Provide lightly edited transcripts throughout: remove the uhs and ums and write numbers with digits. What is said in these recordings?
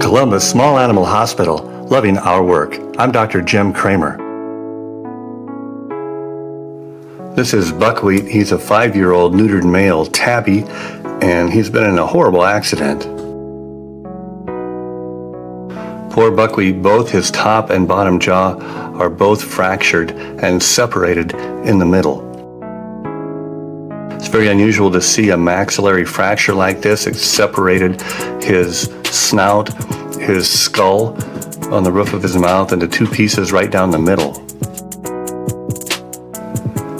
Columbus Small Animal Hospital, loving our work. I'm Dr. Jim Kramer. This is Buckwheat. He's a 5-year-old neutered male tabby, and he's been in a horrible accident. Poor Buckwheat, both his top and bottom jaw are both fractured and separated in the middle. It's very unusual to see a maxillary fracture like this. It separated his snout, his skull on the roof of his mouth into two pieces right down the middle.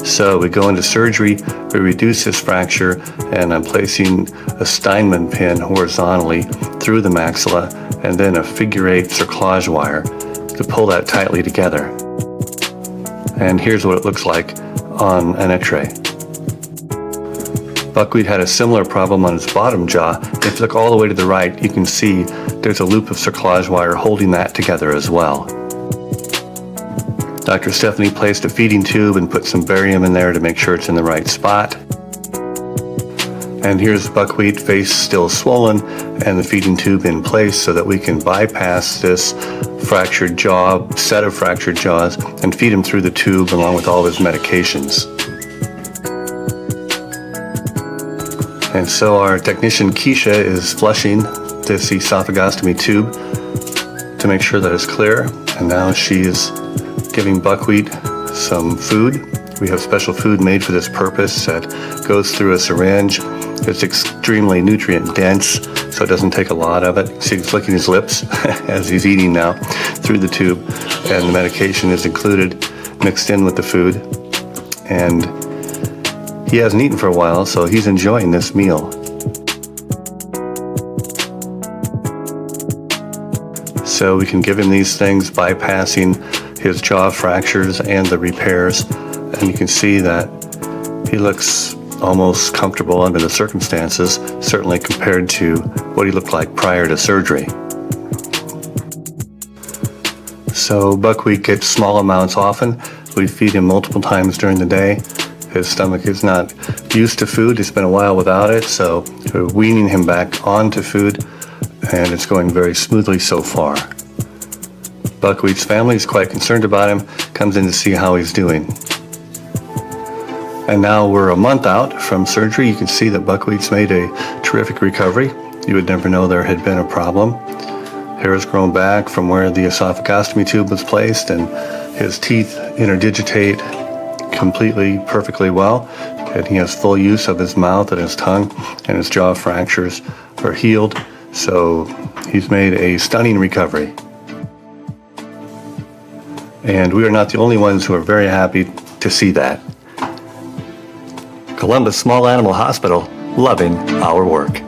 So we go into surgery, we reduce his fracture, and I'm placing a Steinman pin horizontally through the maxilla and then a figure-8 cerclage wire to pull that tightly together. And here's what it looks like on an x-ray. Buckwheat had a similar problem on his bottom jaw. If you look all the way to the right, you can see there's a loop of cerclage wire holding that together as well. Dr. Stephanie placed a feeding tube and put some barium in there to make sure it's in the right spot. And here's Buckwheat, face still swollen, and the feeding tube in place so that we can bypass this fractured jaw, set of fractured jaws, and feed him through the tube along with all of his medications. And so our technician Keisha is flushing this esophagostomy tube to make sure that it's clear. And now she's giving Buckwheat some food. We have special food made for this purpose that goes through a syringe. It's extremely nutrient dense, so it doesn't take a lot of it. See, he's licking his lips as he's eating now through the tube, and the medication is included, mixed in with the food. And he hasn't eaten for a while, so he's enjoying this meal. So we can give him these things bypassing his jaw fractures and the repairs, and you can see that he looks almost comfortable under the circumstances, certainly compared to what he looked like prior to surgery. So Buckwheat gets small amounts often. We feed him multiple times during the day. His stomach is not used to food. It's been a while without it, so we're weaning him back onto food, and it's going very smoothly so far. Buckwheat's family is quite concerned about him, comes in to see how he's doing. And now we're a month out from surgery. You can see that Buckwheat's made a terrific recovery. You would never know there had been a problem. Hair has grown back from where the esophagostomy tube was placed, and his teeth interdigitate completely, perfectly well. And he has full use of his mouth and his tongue, and his jaw fractures are healed. So he's made a stunning recovery. And we are not the only ones who are very happy to see that. Columbus Small Animal Hospital, loving our work.